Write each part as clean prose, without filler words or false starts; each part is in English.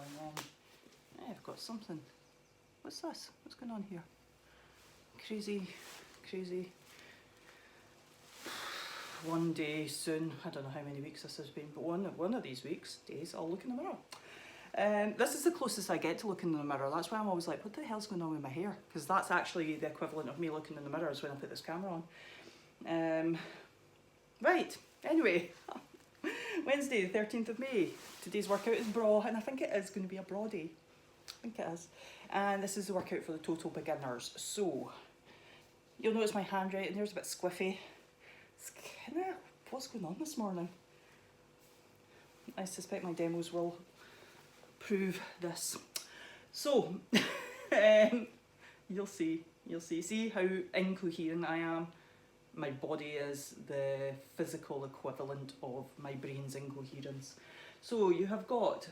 and then I've got something. What's this? What's going on here? Crazy. One day soon, I don't know how many weeks this has been, but one of these days I'll look in the mirror. This is the closest I get to looking in the mirror. That's why I'm always like, what the hell's going on with my hair? Because that's actually the equivalent of me looking in the mirror is when I put this camera on. Right, anyway, Wednesday the 13th of May. Today's workout is Braw, and I think it is going to be a Braw day. I think it is. And this is the workout for the total beginners. So, you'll notice my handwriting there's a bit squiffy. It's kind of what's going on this morning. I suspect my demos will prove this. So, you'll see. See how incoherent I am? My body is the physical equivalent of my brain's incoherence. So you have got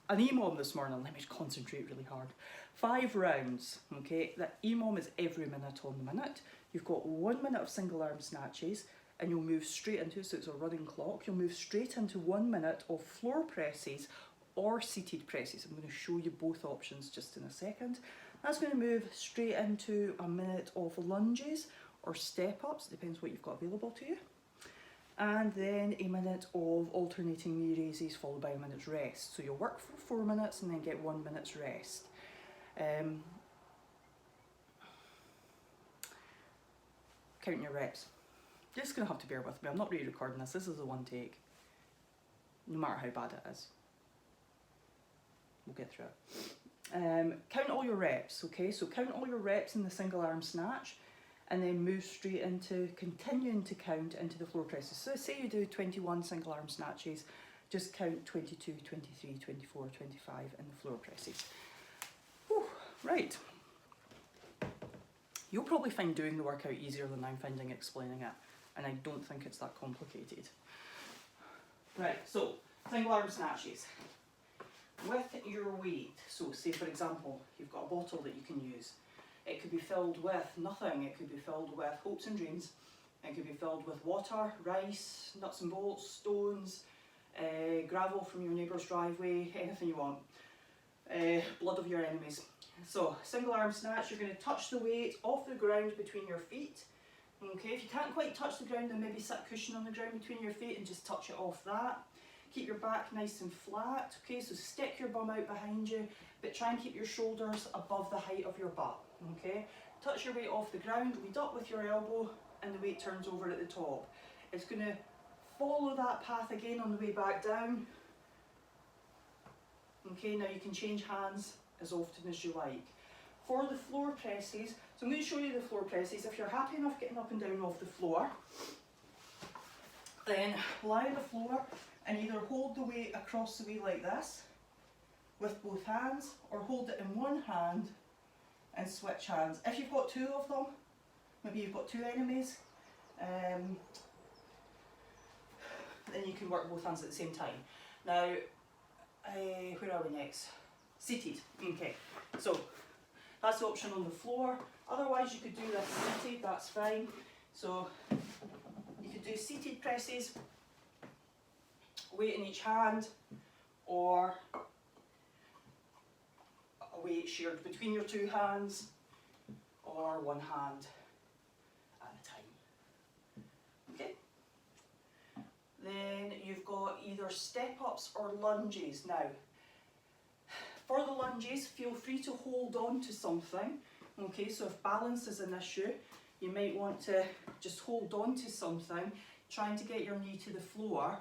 an EMOM this morning. Let me concentrate really hard. 5 rounds, okay? That EMOM is every minute on the minute. You've got 1 minute of single arm snatches, and you'll move straight into, so it's a running clock, you'll move straight into 1 minute of floor presses or seated presses. I'm going to show you both options just in a second. That's going to move straight into a minute of lunges or step ups, depends what you've got available to you. And then a minute of alternating knee raises followed by a minute's rest. So you'll work for 4 minutes and then get 1 minute's rest. Count your reps. You're just going to have to bear with me. I'm not re-recording this. This is a one take. No matter how bad it is. We'll get through it. Count all your reps, okay? So count all your reps in the single arm snatch and then move straight into continuing to count into the floor presses. So say you do 21 single arm snatches, just count 22, 23, 24, 25 in the floor presses. Whew, right. You'll probably find doing the workout easier than I'm finding explaining it, and I don't think it's that complicated. Right, so single arm snatches. With your weight, so say for example, you've got a bottle that you can use. It could be filled with nothing, it could be filled with hopes and dreams, it could be filled with water, rice, nuts and bolts, stones, gravel from your neighbour's driveway, anything you want. Blood of your enemies. So, single arm snatch, you're going to touch the weight off the ground between your feet. Okay, if you can't quite touch the ground, then maybe sit a cushion on the ground between your feet and just touch it off that. Keep your back nice and flat, okay, so stick your bum out behind you, but try and keep your shoulders above the height of your butt, okay. Touch your weight off the ground, lead up with your elbow, and the weight turns over at the top. It's going to follow that path again on the way back down. Okay, now you can change hands as often as you like. For the floor presses, so I'm going to show you the floor presses. If you're happy enough getting up and down off the floor, then lie on the floor and either hold the weight across the way like this with both hands, or hold it in one hand and switch hands. If you've got 2 of them, maybe you've got 2 enemies, then you can work both hands at the same time. Now, where are we next? Seated. Okay, so that's the option on the floor. Otherwise you could do this seated, that's fine. So you could do seated presses, weight in each hand, or a weight shared between your 2 hands, or one hand at a time. Okay. Then you've got either step ups or lunges. Now, for the lunges, feel free to hold on to something. Okay, so if balance is an issue, you might want to just hold on to something, trying to get your knee to the floor,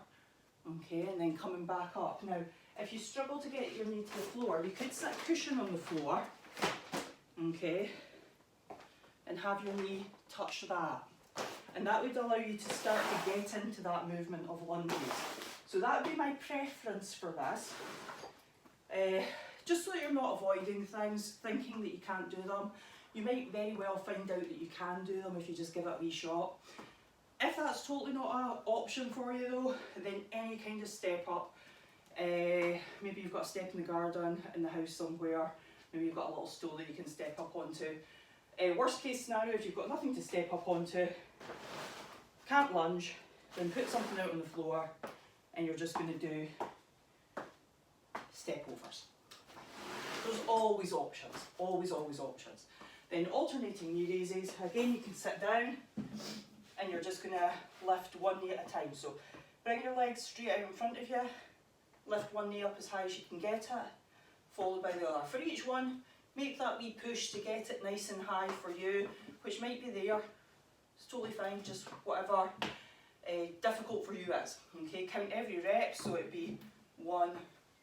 okay, and then coming back up. Now, if you struggle to get your knee to the floor, you could sit a cushion on the floor, okay, and have your knee touch that. And that would allow you to start to get into that movement of lunges. So that would be my preference for this. Just so that you're not avoiding things, thinking that you can't do them. You might very well find out that you can do them if you just give it a wee shot. If that's totally not an option for you though, then any kind of step up. Maybe you've got a step in the garden, in the house somewhere. Maybe you've got a little stool that you can step up onto. Worst case scenario, if you've got nothing to step up onto, can't lunge, then put something out on the floor and you're just going to do step always options, always, always options. Then alternating knee raises, again you can sit down and you're just going to lift one knee at a time. So bring your legs straight out in front of you, lift one knee up as high as you can get it, followed by the other. For each one, make that wee push to get it nice and high for you, which might be there. It's totally fine, just whatever difficult for you is. Okay, count every rep, so it'd be 1,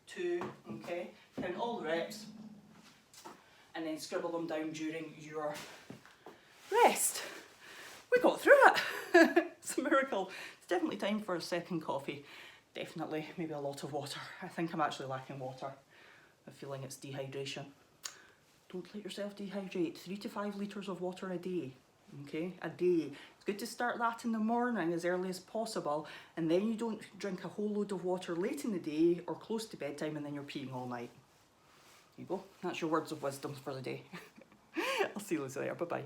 2, okay, count all the reps, and then scribble them down during your rest. We got through it. It's a miracle. It's definitely time for a second coffee. Definitely, maybe a lot of water. I think I'm actually lacking water. I'm feeling it's dehydration. Don't let yourself dehydrate. 3 to 5 litres of water a day. Okay, a day. It's good to start that in the morning as early as possible, and then you don't drink a whole load of water late in the day or close to bedtime and then you're peeing all night. There you go. That's your words of wisdom for the day. I'll see you later. Bye-bye.